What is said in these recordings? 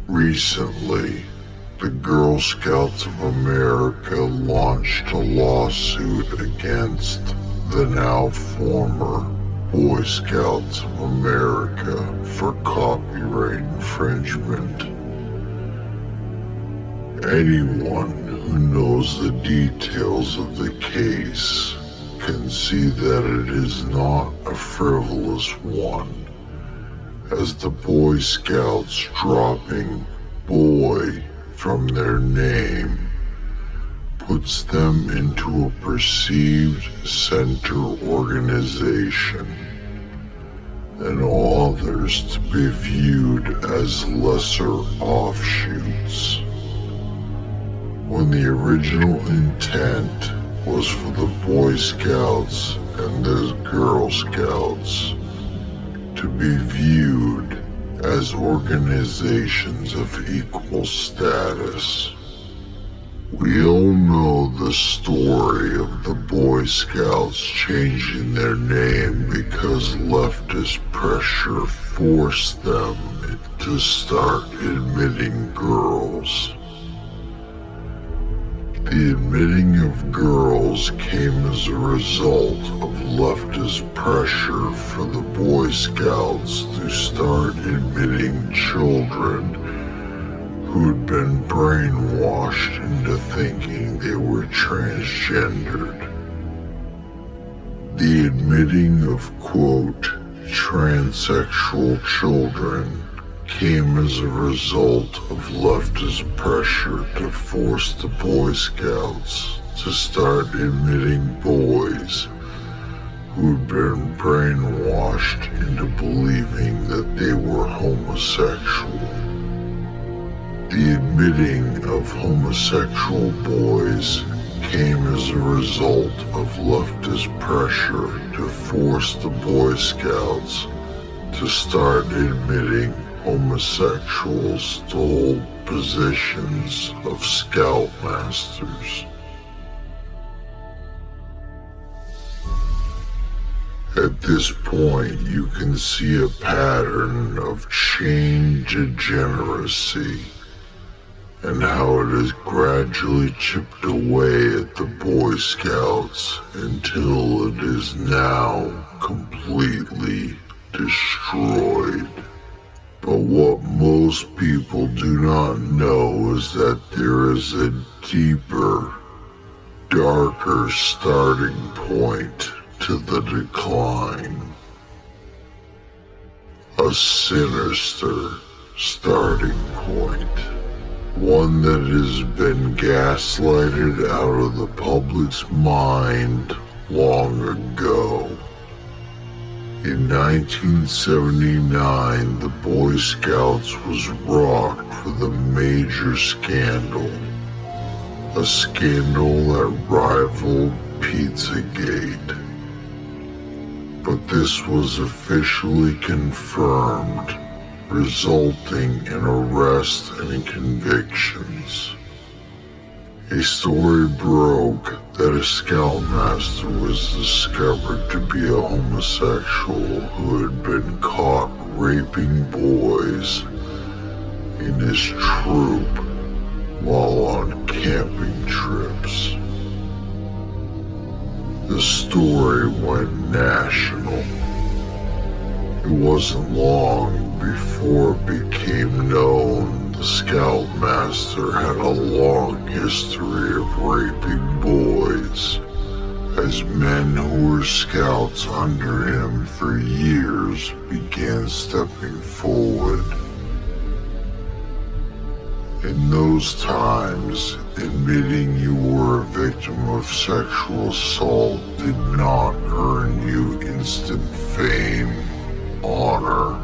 Recently, the Girl Scouts of America launched a lawsuit against the now former Boy Scouts of America for copyright infringement. Anyone who knows the details of the case can see that it is not a frivolous one, as the Boy Scouts dropping boy from their name puts them into a perceived center organization, and all others to be viewed as lesser offshoots, when the original intent was for the Boy Scouts and the Girl Scouts to be viewed as organizations of equal status. We all know the story of the Boy Scouts changing their name because leftist pressure forced them to start admitting girls. The admitting of girls came as a result of leftist pressure for the Boy Scouts to start admitting children who had been brainwashed into thinking they were transgendered. The admitting of, quote, transsexual children came as a result of leftist pressure to force the Boy Scouts to start admitting boys who had been brainwashed into believing that they were homosexual. The admitting of homosexual boys came as a result of leftist pressure to force the Boy Scouts to start admitting homosexuals to hold positions of scoutmasters. At this point, you can see a pattern of chain degeneracy and how it has gradually chipped away at the Boy Scouts until it is now completely destroyed. But what most people do not know is that there is a deeper, darker starting point to the decline. A sinister starting point. One that has been gaslighted out of the public's mind long ago. In 1979, the Boy Scouts was rocked with a major scandal. A scandal that rivaled Pizzagate. But this was officially confirmed, resulting in arrests and convictions. A story broke that a scoutmaster was discovered to be a homosexual who had been caught raping boys in his troop while on camping trips. The story went national. It wasn't long before it became known the scoutmaster had a long history of raping boys, as men who were scouts under him for years began stepping forward. In those times, admitting you were a victim of sexual assault did not earn you instant fame, honor,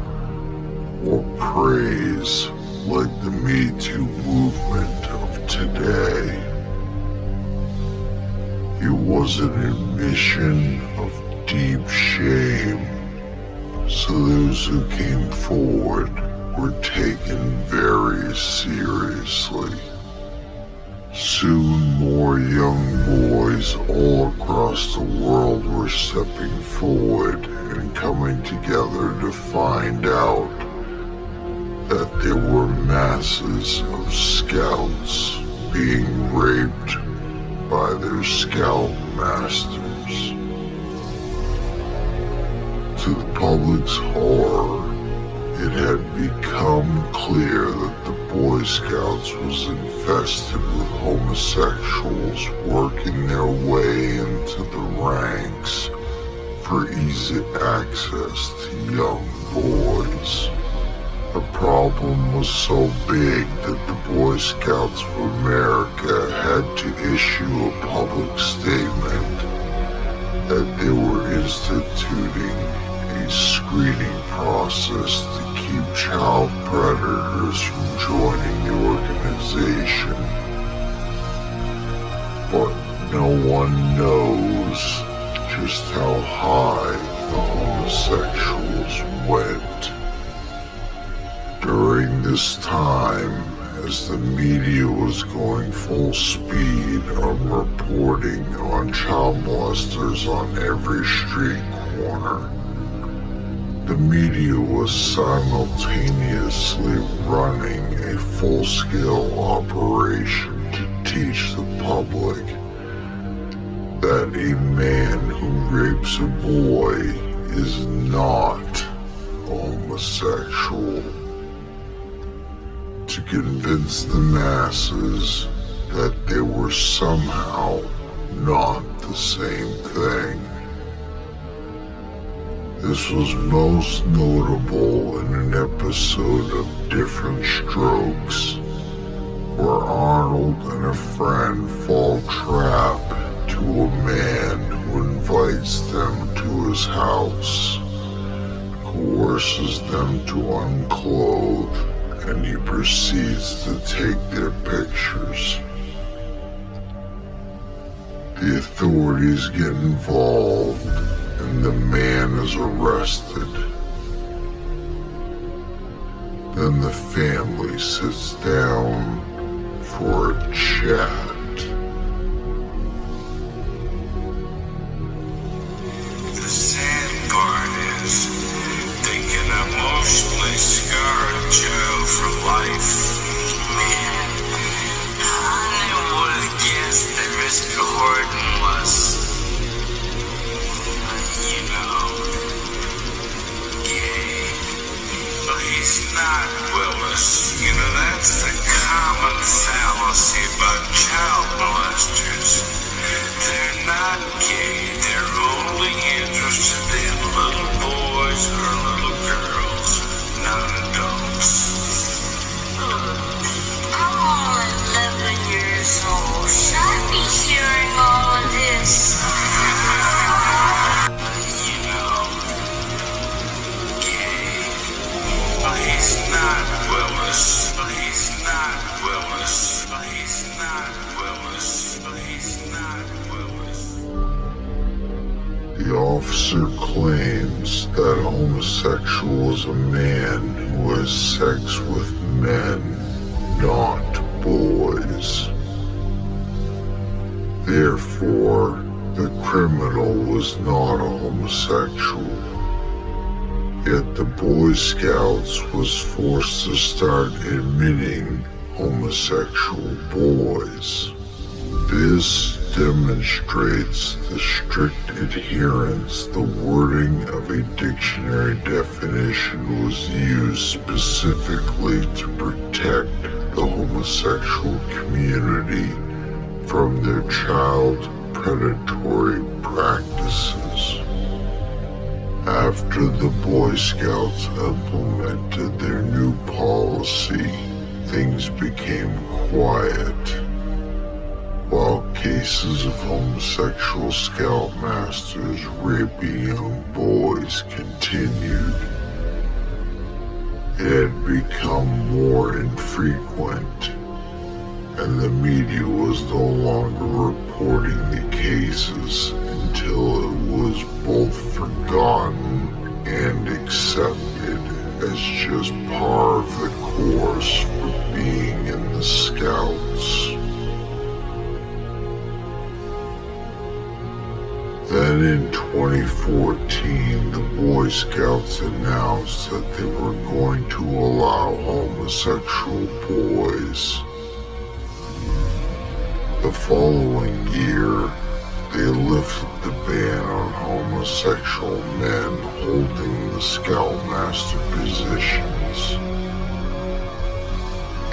or praise like the Me Too movement of today. It was an admission of deep shame, so those who came forward were taken very seriously. Soon more young boys all across the world were stepping forward and coming together to find out that there were masses of scouts being raped by their scoutmasters. To the public's horror, it had become clear that the Boy Scouts was infested with homosexuals working their way into the ranks for easy access to young boys. The problem was so big that the Boy Scouts of America had to issue a public statement that they were instituting a screening process to keep child predators from joining the organization. But no one knows just how high the homosexuals went. During this time, as the media was going full speed on reporting on child molesters on every street corner, the media was simultaneously running a full-scale operation to teach the public that a man who rapes a boy is not homosexual, to convince the masses that they were somehow not the same thing. This was most notable in an episode of Different Strokes, where Arnold and a friend fall trap to a man who invites them to his house, coerces them to unclothe, and he proceeds to take their pictures. The authorities get involved, and the man is arrested. Then the family sits down for a chat. The sad part is they can emotionally scar a child for life. Man, I never would have guessed that Mr. Horton was, gay. But he's not, Willis. That's the common fallacy about child molesters. They're not gay. They're only interested in little boys or little girls, not adults. I'm only 11 years old. Should I be hearing all of this? Gay. But he's not Willis. But he's not Willis. But he's not Willis. But he's not Willis. The officer claims that a homosexual is a man who has sex with men, not boys. Therefore, the criminal was not a homosexual. Yet the Boy Scouts was forced to start admitting homosexual boys. This demonstrates the strict adherence the wording of a dictionary definition was used specifically to protect the homosexual community from their child predatory practices. After the Boy Scouts implemented their new policy, things became quiet. While cases of homosexual scoutmasters raping young boys continued, it had become more infrequent, and the media was no longer reporting the cases until it was both forgotten and accepted as just par of the course for being in the Scouts. Then in 2014, the Boy Scouts announced that they were going to allow homosexual boys. The following year, they lifted the ban on homosexual men holding the Scoutmaster positions.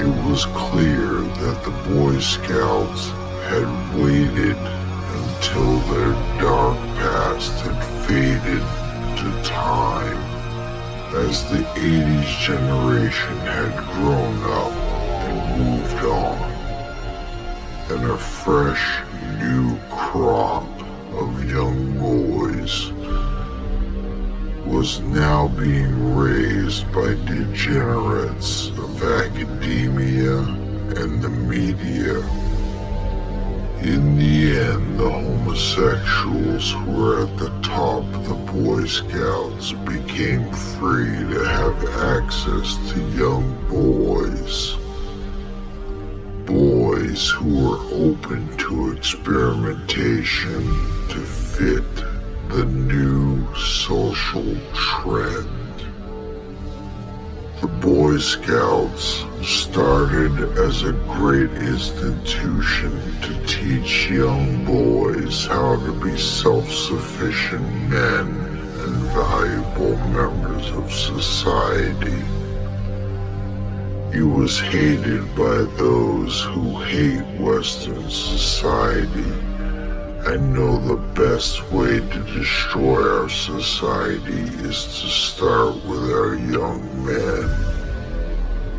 It was clear that the Boy Scouts had waited until their dark past had faded to time, as the 80s generation had grown up and moved on, and a fresh new crop of young boys was now being raised by degenerates of academia and the media. In the end, the homosexuals who were at the top of the Boy Scouts became free to have access to young boys. Boys who were open to experimentation to fit the new social trend. The Boy Scouts started as a great institution to teach young boys how to be self-sufficient men and valuable members of society. He was hated by those who hate Western society and know the best way to destroy our society is to start with our young men.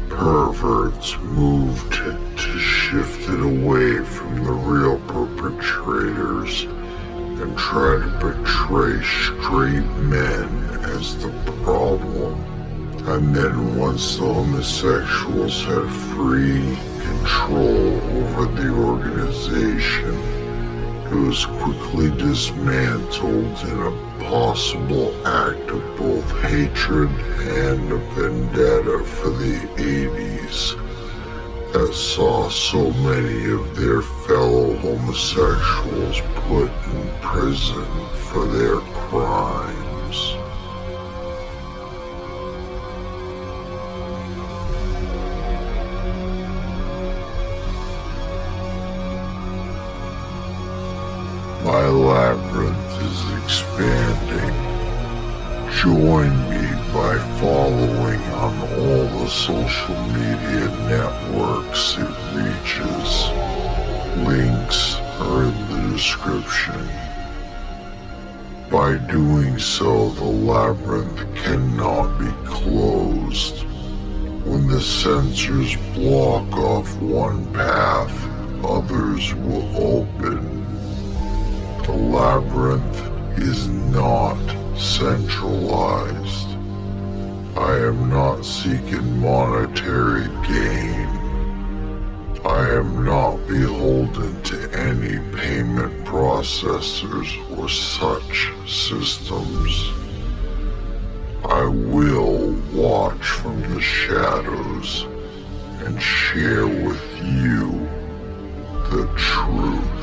Perverts moved to shift it away from the real perpetrators and try to portray straight men as the problem. And then once the homosexuals had free control over the organization, it was quickly dismantled in a possible act of both hatred and a vendetta for the 80s that saw so many of their fellow homosexuals put in prison for their crimes. My labyrinth is expanding. Join me by following on all the social media networks it reaches. Links are in the description. By doing so, the labyrinth cannot be closed. When the censors block off one path, others will open. The labyrinth is not centralized. I am not seeking monetary gain. I am not beholden to any payment processors or such systems. I will watch from the shadows and share with you the truth.